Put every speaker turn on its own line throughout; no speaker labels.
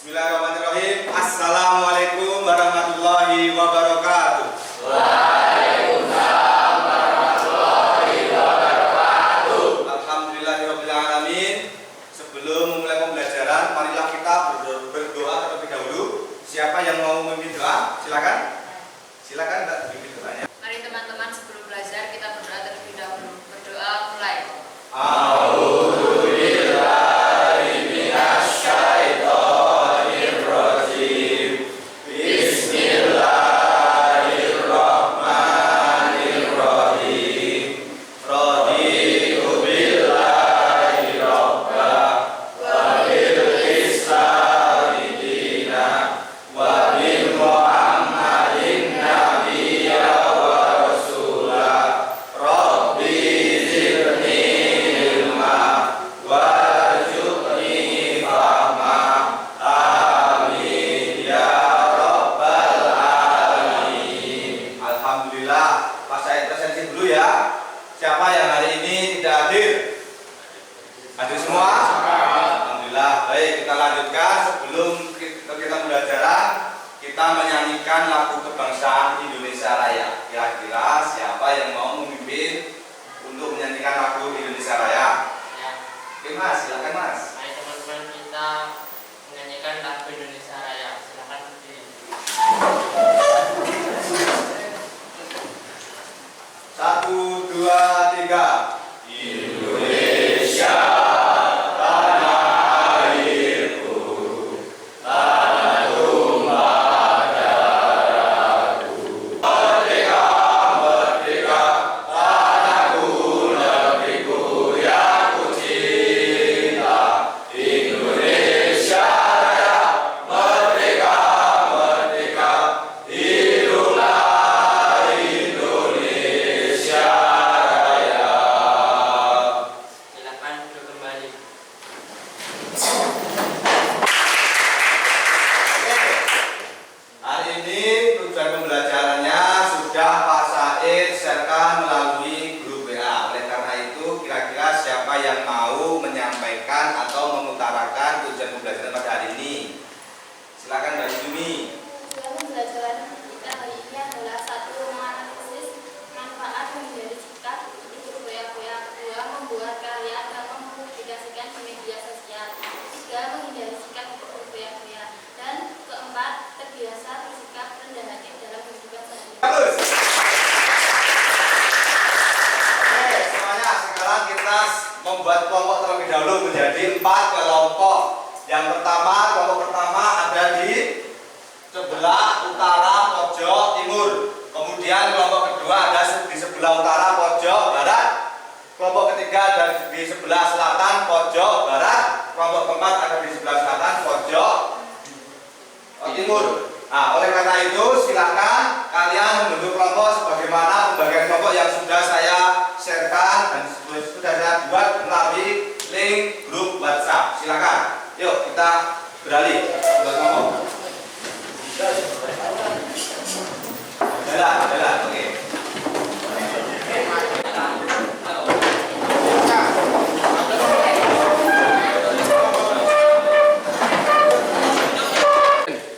Bismillahirrahmanirrahim. Assalamualaikum warahmatullahi wabarakatuh.
Waalaikumsalam warahmatullahi wabarakatuh.
Alhamdulillahirabbil alamin. Sebelum memulai pembelajaran, marilah kita berdoa terlebih dahulu. Siapa yang mau memimpin doa? Silakan. Silakan Mbak memimpin doanya.
Mari teman-teman sebelum belajar kita berdoa terlebih dahulu. Berdoa mulai.
Siapa yang hari ini tidak hadir? Hadir semua? Alhamdulillah. Baik, kita lanjutkan. Sebelum kita belajar, kita menyanyikan lagu kebangsaan Indonesia Raya. Kira-kira siapa yang mau memimpin untuk menyanyikan lagu Indonesia Raya?
Ya.
Oke Mas, silakan Mas.
Mari teman-teman kita menyanyikan lagu Indonesia Raya. Silakan berdiri.
1, 2, 3. Indonesia tanah airku, tanah tumpah darahku. Merdeka, merdeka, tanahku, negeriku yang ku cinta. Indonesia Raya, merdeka, merdeka, hiduplah Indonesia Raya.
Silakan duduk kembali.
Hari ini tujuan pembelajarannya sudah Pak Said sharekan melalui grup WA. Oleh karena itu, kira-kira siapa yang mau menyampaikan atau mengutarakan tujuan pembelajaran pada hari ini? Silakan Mbak Yumi.
Tujuan pembelajaran kita hari ini adalah 1. Menganalisis manfaat menghindari sikap itu bergoyah-goyah. 2. Membuat karya dan mempublikasikan di media sosial. 3. Menghindari sikap itu bergoyah-goyah. Dan keempat, terbiasa bersikap rendah hati dalam kehidupan sehari-hari.
Bagus. Oke, semuanya sekarang kita membuat kelompok terlebih dahulu menjadi 4 kelompok. Yang pertama, kelompok pertama ada di sebelah utara pojok timur. Kemudian kelompok kedua ada di sebelah utara pojok barat. Kelompok ketiga ada di sebelah selatan pojok barat. Kelompok keempat ada di sebelah selatan pojok timur. Nah, oleh karena itu silakan kalian membentuk kelompok sebagaimana pembagian kelompok yang sudah saya sharekan dan sudah saya buat melalui link grup WhatsApp. Silakan. Yuk kita beralih buat kelompok. Jalan, oke.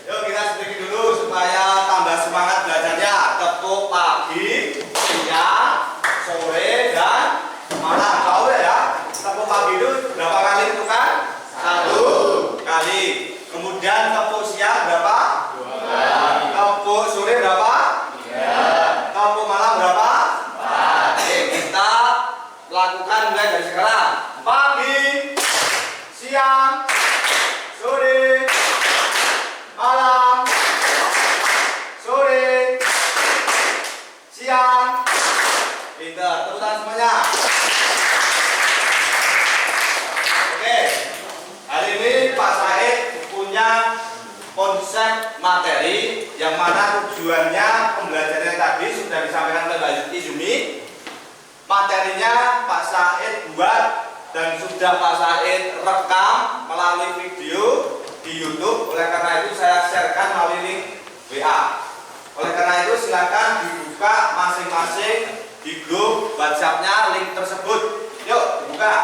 Yuk kita sedikit dulu supaya tambah semangat belajarnya. Tepuk pagi, siang, sore, dan malam. Tahu ya? Tepuk pagi itu berapa kali itu kan? 1 kali. Kemudian tepuk siang berapa? 2. Tepuk sore berapa? 3. Tepuk malam berapa? 4. Oke, kita lakukan mulai dari sekarang. Pagi, siang, sore, malam, sore, siang. Pintar, tepuk tangan semuanya. Oke, hari ini Pak Said punya konsep materi yang mana tujuannya pembelajaran tadi sudah disampaikan oleh Mbak Izumi. Materinya Pak Said buat dan sudah Pak Said rekam melalui video di YouTube. Oleh karena itu saya sharekan melalui link WA. Oleh karena itu silakan dibuka masing-masing di grup WhatsApp-nya link tersebut. Yuk dibuka.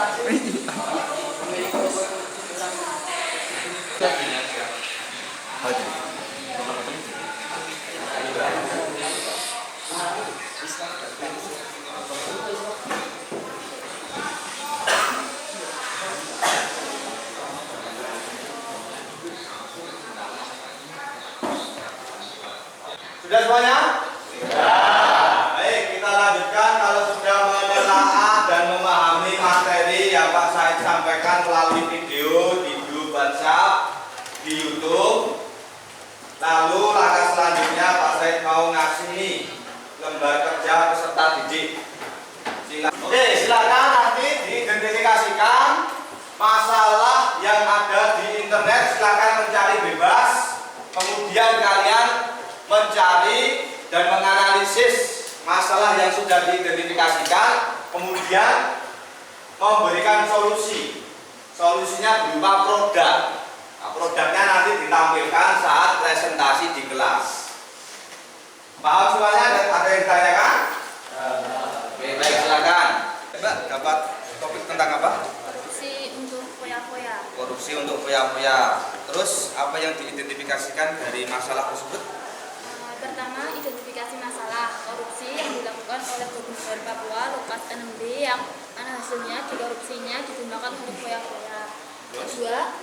Sudah semuanya? Ya. Baik, kita lanjutkan. Kalau sudah menelaah dan memahami materi yang Pak Said sampaikan melalui video di grup WhatsApp, di YouTube. Lalu langkah selanjutnya Pak Said mau ngasih nih lembar kerja peserta didik. Oke, silakan nanti diidentifikasikan masalah yang ada di internet, silakan mencari bebas. Kemudian kalian mencari dan menganalisis masalah yang sudah diidentifikasikan, kemudian memberikan solusi. Solusinya berupa produk. Nah, produknya nanti ditampilkan saat presentasi di kelas. Paham semuanya? Ada yang ditanyakan? Oke, baik, silakan. Mbak, dapat topik tentang apa?
Korupsi untuk foya-foya.
Korupsi untuk foya-foya. Terus apa yang diidentifikasikan dari masalah tersebut?
Pertama, identifikasi masalah korupsi yang dilakukan oleh Gubernur Papua Lukas NMB yang mana hasilnya dikorupsinya digunakan untuk foya-foya. Kedua,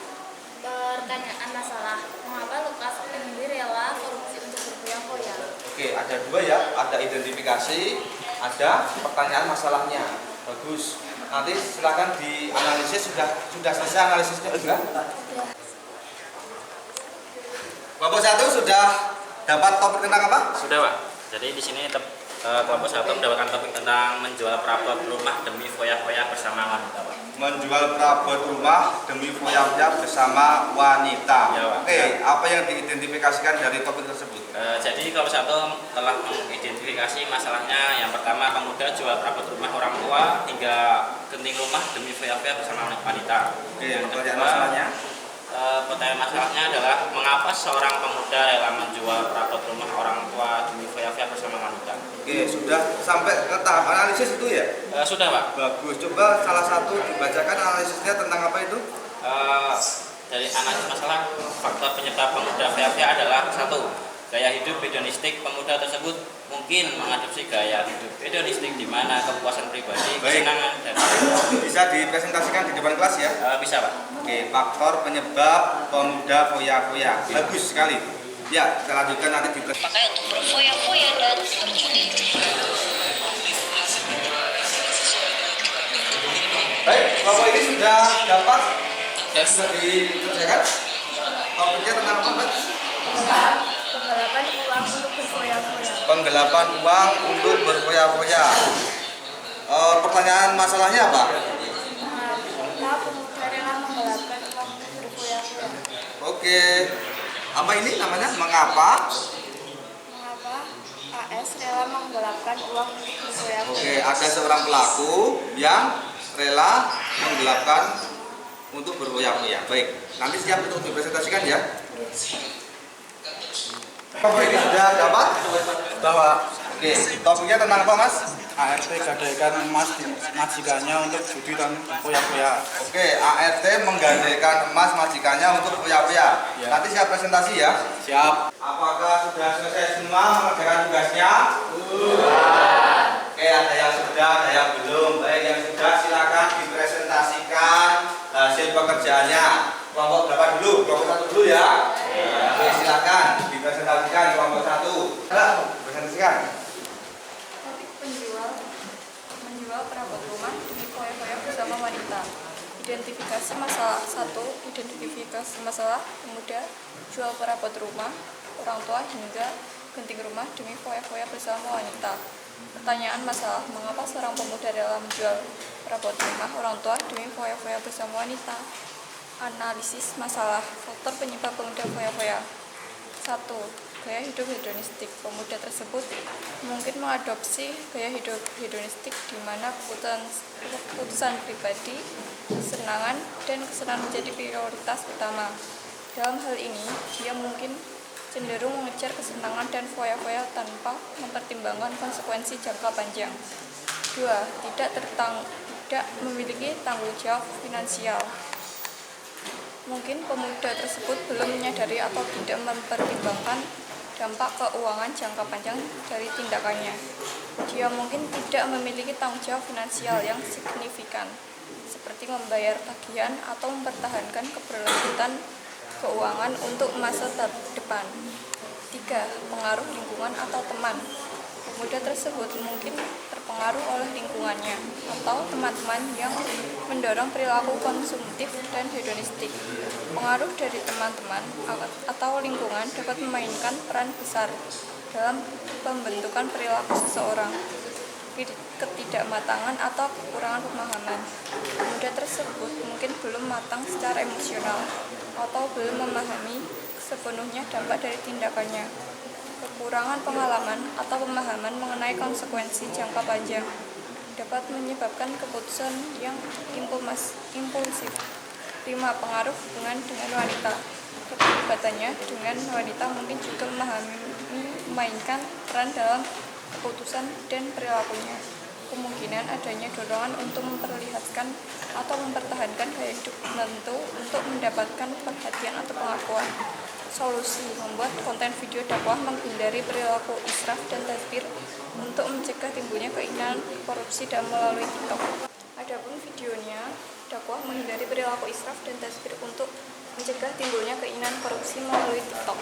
pertanyaan masalah, mengapa Lukas NMB rela korupsi untuk berfoya-foya?
Oke, ada dua ya, ada identifikasi, ada pertanyaan masalahnya. Bagus. Nanti silakan dianalisis. Sudah selesai analisisnya juga? Kelompok 1 sudah dapat topik tentang apa?
Sudah, Pak. Jadi di sini kelompok 1 mendapatkan topik tentang menjual perabot rumah demi foya-foya bersama wanita, Pak.
Menjual perabot rumah demi foya-foya bersama wanita.
Ya, Pak.
Oke, apa yang diidentifikasikan dari topik tersebut?
Jadi kelompok 1 telah mengidentifikasi masalahnya. Yang pertama, pemuda jual perabot rumah orang tua hingga genting rumah demi foya-foya bersama wanita.
Oke,
Yang
pertanyaan
kedua,
masalahnya?
pertanyaan masalahnya adalah mengapa seorang pemuda rela menjual perabot rumah orang tua demi foya-foya bersama wanita.
Oke, sudah sampai ke tahap analisis itu ya?
Sudah, Pak.
Bagus. Coba salah satu dibacakan analisisnya tentang apa itu?
Dari analisis masalah, faktor penyebab pemuda foya-foya adalah 1. Gaya hidup hedonistik. Pemuda tersebut mungkin mengadopsi gaya hidup hedonistik di mana kepuasan pribadi,
Baik.
kesenangan, dan
Bisa dipresentasikan di depan kelas ya?
bisa, Pak.
Oke, faktor penyebab pemuda foya-foya. Bagus sekali. Ya, kita lanjutkan nanti di kelas.
Pakai untuk berfoya-foya dan berjudi.
Baik, kelompok ini sudah dapat dan sudah dikerjakan. Topiknya tentang apa, Mbak?
Penggelapan uang untuk berfoya-foya.
Penggelapan uang untuk berfoya-foya. Pertanyaan masalahnya apa?
Mengapa pemuda rela menggelapkan uang untuk berfoya-foya?
Oke. Apa ini namanya? Mengapa?
Mengapa AS rela menggelapkan uang untuk berfoya-foya?
Oke, ada seorang pelaku yang rela menggelapkan untuk berfoya-foya. Baik, nanti siap untuk dipresentasikan ya. Kelompok ini sudah dapat bahwa oke, topiknya tentang apa, Mas?
ART gadaikan emas majikannya untuk judi dan foya-foya.
Oke, ART menggadaikan emas majikannya untuk foya-foya.
Ya.
Nanti siap presentasi ya.
Siap.
Apakah sudah selesai semua mengerjakan tugasnya? Oke, ada yang sudah, ada yang belum. Baik, yang sudah silakan dipresentasikan hasil pekerjaannya. Kelompok berapa dulu? Kelompok 1 dulu ya. Oke, silakan dipresentasikan kelompok 1. Presentasikan.
Topik menjual perabot rumah demi foya-foya bersama wanita. Identifikasi masalah 1. Identifikasi masalah pemuda jual perabot rumah orang tua hingga genting rumah demi foya-foya bersama wanita. Pertanyaan masalah, mengapa seorang pemuda rela menjual perabot rumah orang tua demi foya-foya bersama wanita? Analisis masalah, faktor penyebab pemuda foya-foya. 1. Gaya hidup hedonistik. Pemuda tersebut mungkin mengadopsi gaya hidup hedonistik di mana keputusan pribadi, kesenangan, dan kesenangan menjadi prioritas utama. Dalam hal ini, dia mungkin cenderung mengejar kesenangan dan foya-foya tanpa mempertimbangkan konsekuensi jangka panjang. 2. tidak memiliki tanggung jawab finansial. Mungkin pemuda tersebut belum menyadari atau tidak mempertimbangkan dampak keuangan jangka panjang dari tindakannya. Dia mungkin tidak memiliki tanggung jawab finansial yang signifikan, seperti membayar tagihan atau mempertahankan keberlanjutan keuangan untuk masa depan. 3. Pengaruh lingkungan atau teman. Pemuda tersebut mungkin terpengaruh oleh lingkungannya atau teman-teman yang mendorong perilaku konsumtif dan hedonistik. Pengaruh dari teman-teman atau lingkungan dapat memainkan peran besar dalam pembentukan perilaku seseorang. Ketidakmatangan atau kekurangan pemahaman. Pemuda tersebut mungkin belum matang secara emosional atau belum memahami sepenuhnya dampak dari tindakannya. Kekurangan pengalaman atau pemahaman mengenai konsekuensi jangka panjang dapat menyebabkan keputusan yang impulsif. 5. Pengaruh hubungan dengan wanita. Keterlibatannya dengan wanita mungkin juga memainkan peran dalam keputusan dan perilakunya. Kemungkinan adanya dorongan untuk memperlihatkan atau mempertahankan gaya hidup tertentu untuk mendapatkan perhatian atau pengakuan. Solusi: membuat konten video dakwah menghindari perilaku israf dan tazkir untuk mencegah timbulnya keinginan korupsi dan melalui TikTok. Adapun videonya, dakwah menghindari perilaku israf dan tazkir untuk mencegah timbulnya keinginan korupsi melalui TikTok.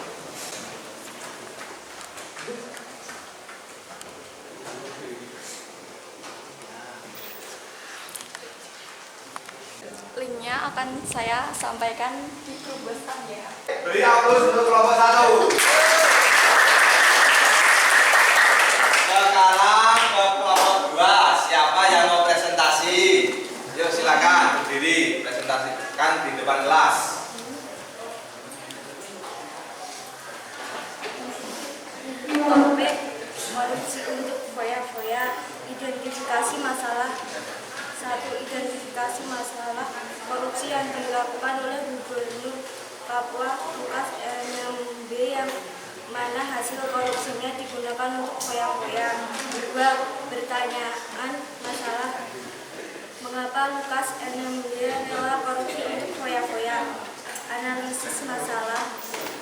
Linknya akan saya sampaikan di grup WhatsApp ya.
Beri aplaus untuk kelompok 1. Sekarang ke kelompok 2. Siapa yang mau presentasi? Yuk silakan berdiri, presentasikan di depan kelas.
Topik korupsi untuk foya-foya. Identifikasi masalah. 1. Identifikasi masalah korupsi yang dilakukan oleh Gubernur Papua Lukas NMB yang mana hasil korupsinya digunakan untuk foya-foya. 2. Pertanyaan masalah mengapa Lukas NMB rela korupsi untuk foya-foya. Analisis masalah.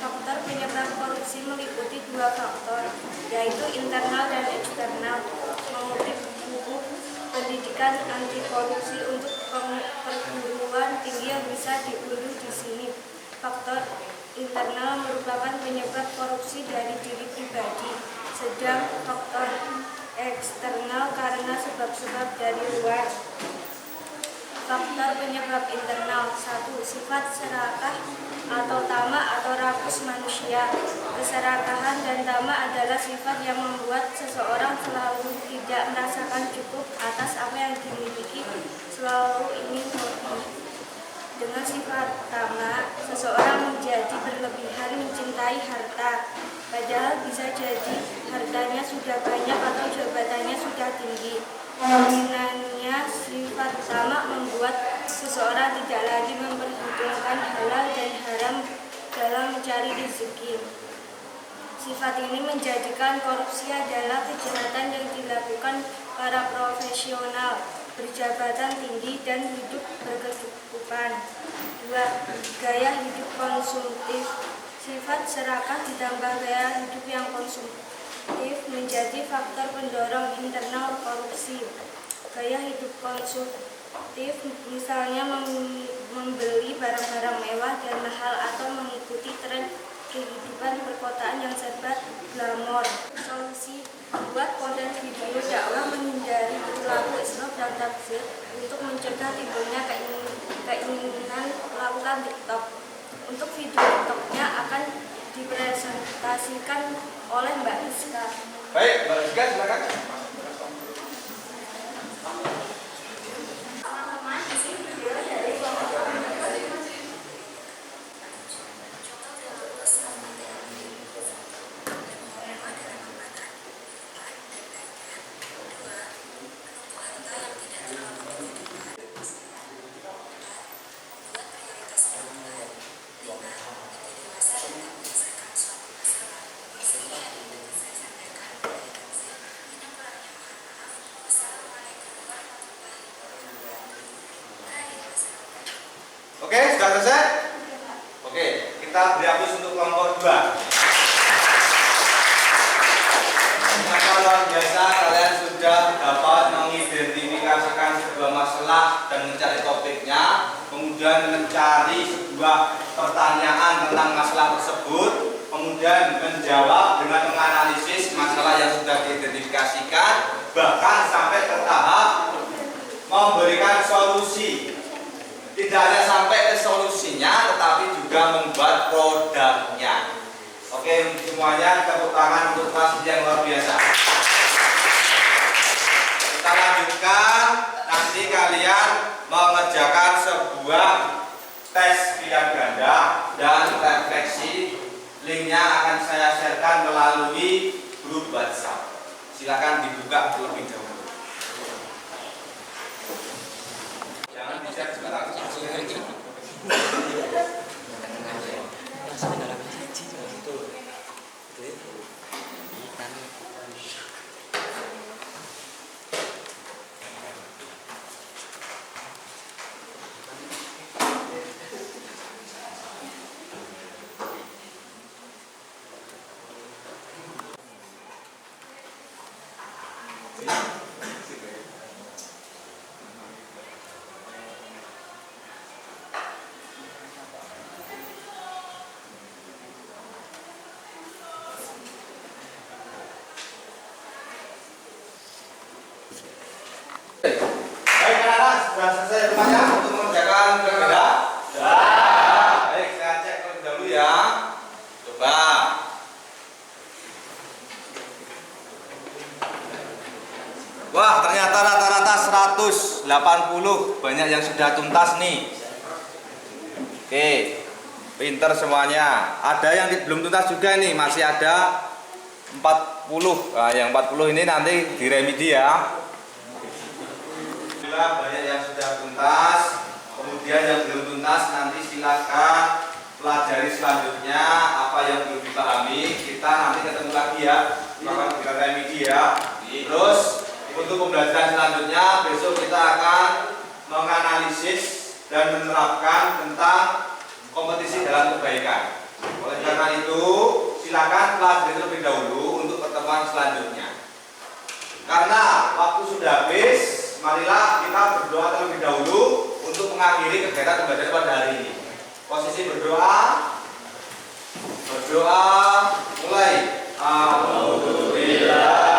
Faktor penyebab korupsi meliputi 2 faktor, yaitu internal dan eksternal. Mengutip buku Pendidikan Anti Korupsi untuk Perguruan Tinggi yang bisa diunduh di sini. Faktor internal merupakan penyebab korupsi dari diri pribadi, sedang faktor eksternal karena sebab-sebab dari luar. Faktor penyebab internal. 1. Sifat serakah atau tamak atau rakus manusia. Keserakahan dan tamak adalah sifat yang membuat seseorang selalu tidak merasakan cukup atas apa yang dimiliki, selalu ingin lebih. Dengan sifat tamak, seseorang menjadi berlebihan mencintai harta, padahal bisa jadi hartanya sudah banyak atau jabatannya sudah tinggi. Dominannya sifat tamak membuat seseorang tidak lagi memperhitungkan halal dan haram dalam mencari rezeki. Sifat ini menjadikan korupsi adalah kejahatan yang dilakukan para profesional, berjabatan tinggi dan hidup berkecukupan. 2. Gaya hidup konsumtif. Sifat serakah ditambah gaya hidup yang konsumtif menjadi faktor pendorong internal korupsi. Gaya hidup konsumtif misalnya membeli barang-barang mewah dan mahal atau mengikuti tren kehidupan perkotaan yang serba glamor. Solusi: membuat konten video dakwah menghindari perilaku israf dan tafsir untuk mencegah timbulnya keinginan melakukan TikTok. Untuk video TikToknya akan dipresentasikan oleh Mbak Rizka.
Baik, Mbak Rizka silakan. kita beri aplaus untuk kelompok 2. Ternyata luar biasa, kalian sudah dapat mengidentifikasikan sebuah masalah dan mencari topiknya, kemudian mencari sebuah pertanyaan tentang masalah tersebut, kemudian menjawab dengan menganalisis masalah yang sudah diidentifikasikan, bahkan sampai ke tahap memberikan solusi. Tidak hanya sampai ke solusinya, tetapi juga membuat produknya. Oke, semuanya tepuk tangan untuk kelas yang luar biasa. Kita lanjutkan, nanti kalian mengerjakan sebuah tes pilihan ganda dan refleksi. Linknya akan saya sharekan melalui grup WhatsApp. Silakan dibuka terlebih dahulu. Jangan di-share sebentar. Baik anak-anak, sudah selesai rumahnya untuk mengerjakan berbeda? Sudah. Baik, saya cek terlebih dahulu ya. Coba. Wah, ternyata rata-rata 180. Banyak yang sudah tuntas nih. Oke, pinter semuanya. Ada yang belum tuntas juga nih, masih ada 40. Nah, yang 40 ini nanti diremedi ya. Banyak yang sudah tuntas, kemudian yang belum tuntas nanti silakan pelajari selanjutnya apa yang belum dipahami. Kita nanti ketemu lagi ya, akan kita remedi ya. Terus untuk pembelajaran selanjutnya besok kita akan menganalisis dan menerapkan tentang kompetisi dalam kebaikan. Oleh karena itu silakan pelajari terlebih dahulu untuk pertemuan selanjutnya. Karena waktu sudah habis, marilah kita berdoa terlebih dahulu untuk mengakhiri kegiatan pembelajaran pada hari ini. Posisi berdoa mulai. Alhamdulillah.